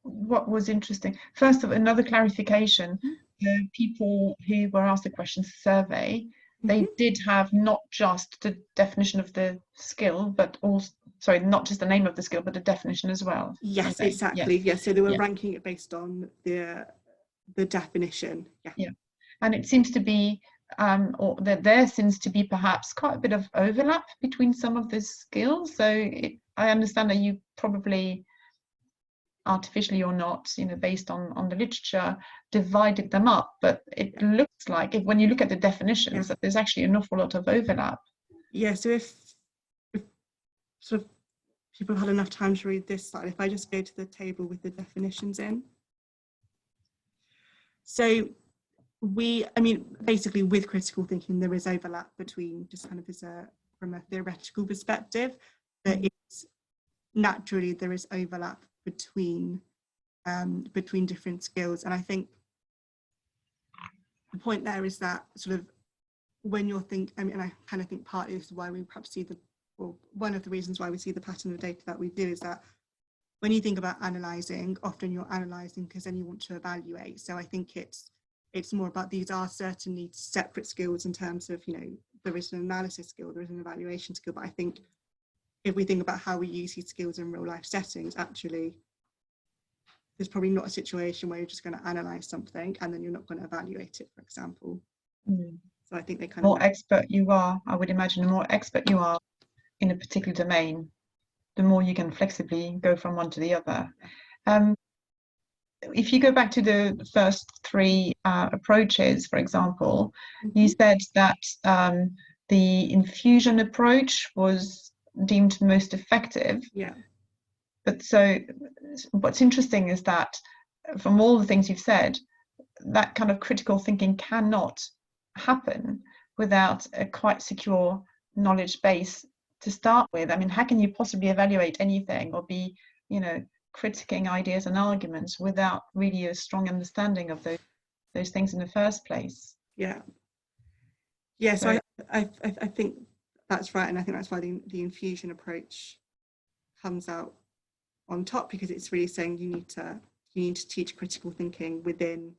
what was interesting, first of all, another clarification, the people who were asked the questions survey, they did have not just the definition of the skill, but also, sorry, not just the name of the skill, but the definition as well. Yes, okay. Exactly. Yes, so they were ranking it based on the definition. Yeah. And it seems to be, or that there seems to be perhaps quite a bit of overlap between some of the skills. So I understand that you probably artificially or not, based on the literature, divided them up, but it looks like when you look at the definitions that there's actually an awful lot of overlap. Yeah, so if sort of people had enough time to read this slide, if I just go to the table with the definitions in. So basically with critical thinking, there is overlap between, just kind of from a theoretical perspective, that it's naturally there is overlap between different skills. And I think the point there is that sort of when you're and I kind of think partly this is why we perhaps see one of the reasons why we see the pattern of data that we do is that when you think about analysing, often you're analysing because then you want to evaluate. So I think it's more about, these are certainly separate skills in terms of, there is an analysis skill, there is an evaluation skill, but I think if we think about how we use these skills in real life settings, actually, there's probably not a situation where you're just going to analyse something and then you're not going to evaluate it, for example. So I think they kind of... more expert you are, I would imagine, the more expert you are in a particular domain, the more you can flexibly go from one to the other. if you go back to the first three approaches, for example, you Mm-hmm. said that the infusion approach was deemed most effective. Yeah. But so what's interesting is that from all the things you've said, that kind of critical thinking cannot happen without a quite secure knowledge base to start with. I mean, how can you possibly evaluate anything or be, critiquing ideas and arguments without really a strong understanding of those things in the first place? Yeah. Yeah. So So I think that's right, and I think that's why the infusion approach comes out on top, because it's really saying you need to teach critical thinking within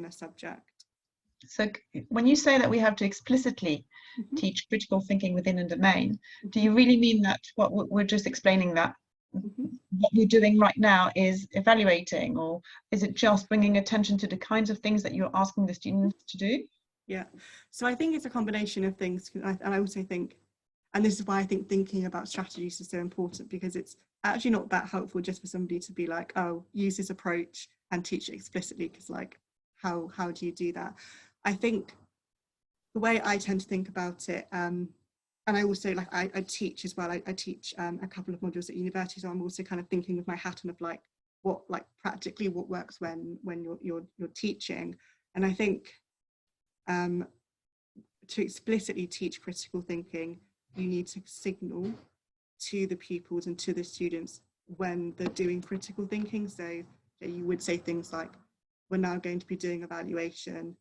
a subject. So when you say that we have to explicitly Mm-hmm. teach critical thinking within a domain, do Mm-hmm. you really mean that what we're just explaining, that Mm-hmm. what we're doing right now is evaluating, or is it just bringing attention to the kinds of things that you're asking the students to do? Yeah. So I think it's a combination of things. And I also think, and this is why I think thinking about strategies is so important, because it's actually not that helpful just for somebody to be like, oh, use this approach and teach it explicitly, because like, how do you do that? I think the way I tend to think about it, and I also like I teach as well. I teach a couple of modules at university, so I'm also kind of thinking with my hat on of like what, like practically what works when you're teaching. And I think to explicitly teach critical thinking, you need to signal to the pupils and to the students when they're doing critical thinking. So you would say things like, we're now going to be doing evaluation.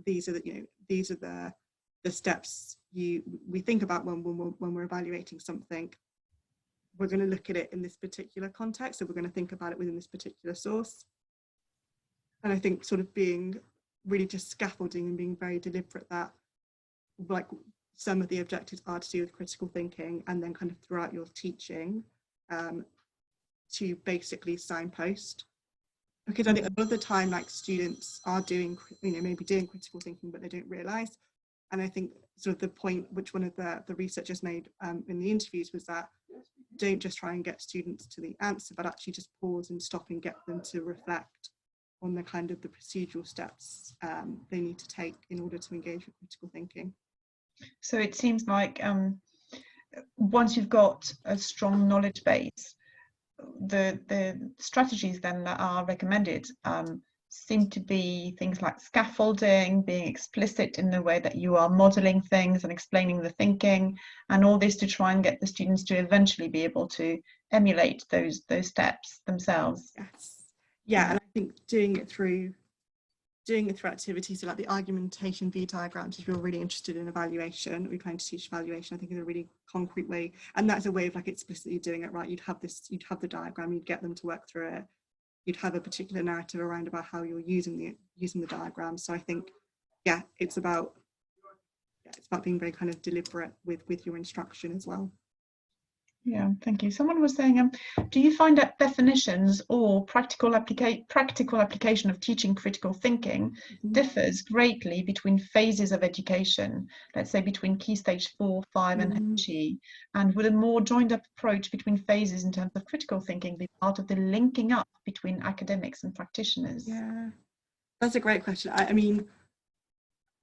These are the steps we think about when we're evaluating something. We're going to look at it in this particular context, so we're going to think about it within this particular source. And I think sort of being really just scaffolding and being very deliberate that like some of the objectives are to do with critical thinking, and then kind of throughout your teaching to basically signpost. Because I think a lot of the time, like students are doing, maybe doing critical thinking, but they don't realise. And I think sort of the point which one of the researchers made in the interviews was that don't just try and get students to the answer, but actually just pause and stop and get them to reflect on the kind of the procedural steps they need to take in order to engage with critical thinking. So it seems like once you've got a strong knowledge base, the strategies then that are recommended seem to be things like scaffolding, being explicit in the way that you are modeling things and explaining the thinking, and all this to try and get the students to eventually be able to emulate those steps themselves. Yes. Yeah, and I think doing it through activities, so like the argumentation V diagrams, if you're really interested in evaluation, we're trying to teach evaluation, I think is a really concrete way, and that's a way of like explicitly doing it, right? You'd have the diagram, you'd get them to work through it, you'd have a particular narrative around about how you're using the diagram. So I think, yeah, it's about being very kind of deliberate with your instruction as well. Yeah, thank you. Someone was saying, do you find that definitions or practical application of teaching critical thinking differs greatly between phases of education, let's say between Key Stage 4, 5 and HE? And would a more joined up approach between phases in terms of critical thinking be part of the linking up between academics and practitioners? Yeah, that's a great question. I mean,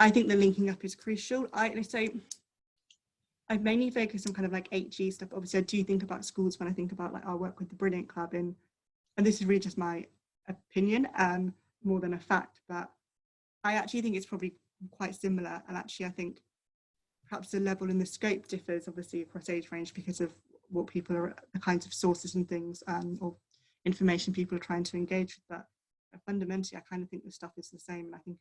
I think the linking up is crucial. I mainly focus on kind of like HE stuff. Obviously, I do think about schools when I think about like our work with the Brilliant Club, and this is really just my opinion more than a fact, but I actually think it's probably quite similar. And actually, I think perhaps the level and the scope differs obviously across age range because of what people are, the kinds of sources and things or information people are trying to engage with. But fundamentally, I kind of think the stuff is the same. And I think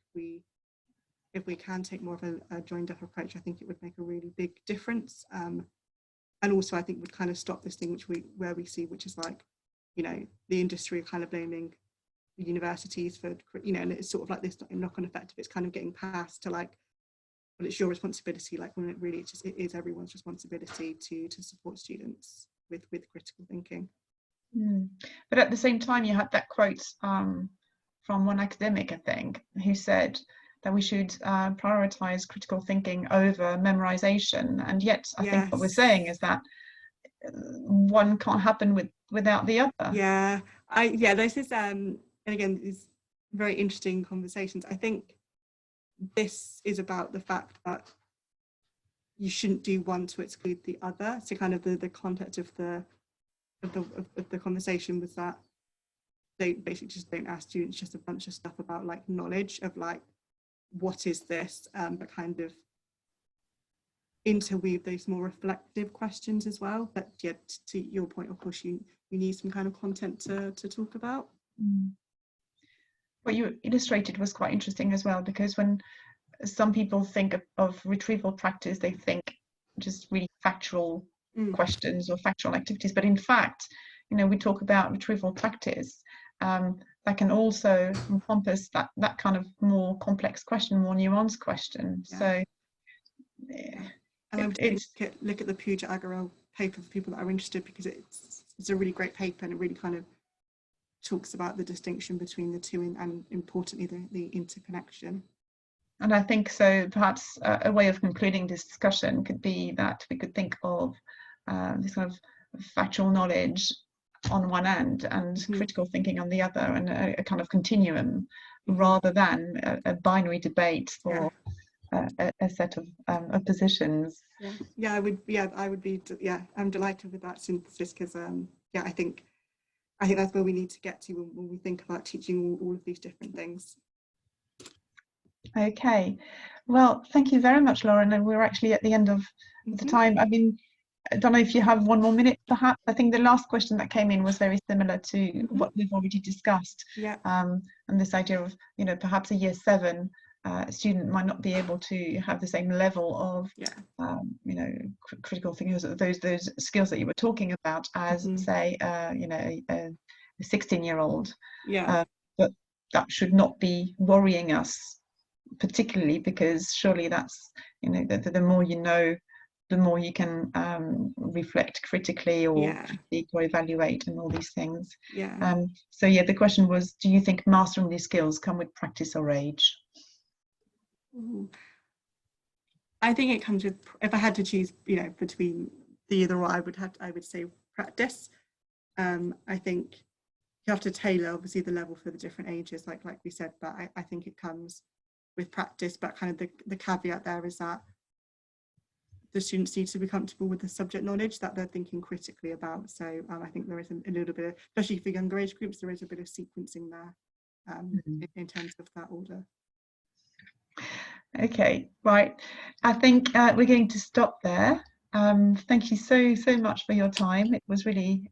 if we can take more of a joined up approach, I think it would make a really big difference. And also I think would kind of stop this thing where we see, which is like, the industry kind of blaming the universities for, and it's sort of like this knock-on effect of it's kind of getting passed to like, well, it's your responsibility, like when it is everyone's responsibility to support students with critical thinking. But at the same time, you had that quote from one academic, I think, who said that we should prioritize critical thinking over memorization. And yet I think what we're saying is that one can't happen without the other. Yeah, there's this and again, these very interesting conversations. I think this is about the fact that you shouldn't do one to exclude the other. So kind of the context of the conversation was that they basically just don't ask students just a bunch of stuff about like knowledge of like what is this, but kind of interweave those more reflective questions as well. But yeah, to your point, of course, you need some kind of content to talk about. What you illustrated was quite interesting as well, because when some people think of retrieval practice, they think just really factual questions or factual activities. But in fact, you know, we talk about retrieval practice that can also encompass that kind of more complex question, more nuanced question. Yeah. So look at the Puja Agarwal paper for people that are interested, because it's a really great paper, and it really kind of talks about the distinction between the two and importantly the interconnection. And I think so perhaps a way of concluding this discussion could be that we could think of this kind of factual knowledge on one end and critical thinking on the other, and a kind of continuum rather than a binary debate or a set of positions. I would be I'm delighted with that synthesis, because I think that's where we need to get to when we think about teaching all of these different things. Okay, well, thank you very much, Lauren, and we're actually at the end of the time. I mean, I don't know if you have one more minute, perhaps. I think the last question that came in was very similar to what we've already discussed. And this idea of, you know, perhaps a year 7 student might not be able to have the same level of, you know, critical thinking, those skills that you were talking about as, say, you know, a 16-year-old. But that should not be worrying us particularly, because surely that's, you know, the more you know, the more you can reflect critically or critique or evaluate and all these things. So yeah, the question was, do you think mastering these skills come with practice or age? I think it comes with, if I had to choose, you know, between the either or, I would say practice. I think you have to tailor obviously the level for the different ages, like we said, but I think it comes with practice. But kind of the caveat there is that the students need to be comfortable with the subject knowledge that they're thinking critically about. So I think there is a little bit of, especially for younger age groups, there is a bit of sequencing there in terms of that order. Okay, right. I think we're going to stop there. Thank you so much for your time. It was really,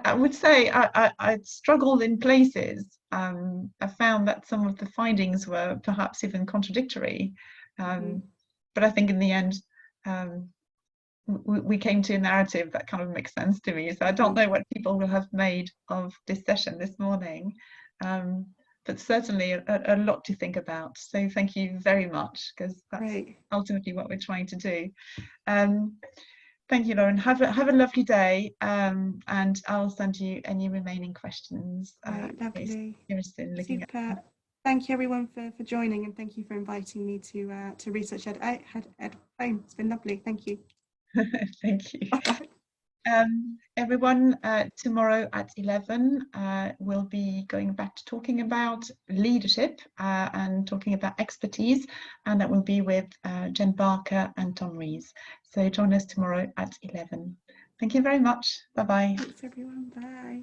I would say I struggled in places. I found that some of the findings were perhaps even contradictory. But I think in the end, we came to a narrative that kind of makes sense to me. So I don't know what people will have made of this session this morning, but certainly a lot to think about. So thank you very much, because that's ultimately what we're trying to do. Thank you, Lauren. Have a lovely day, and I'll send you any remaining questions. Lovely. Looking Super. Thank you everyone for joining, and thank you for inviting me to researchED Home. It's been lovely. Thank you. Thank you. Everyone, tomorrow at 11 we'll be going back to talking about leadership and talking about expertise, and that will be with Jen Barker and Tom Rees. So join us tomorrow at 11. Thank you very much. Bye-bye. Thanks everyone. Bye.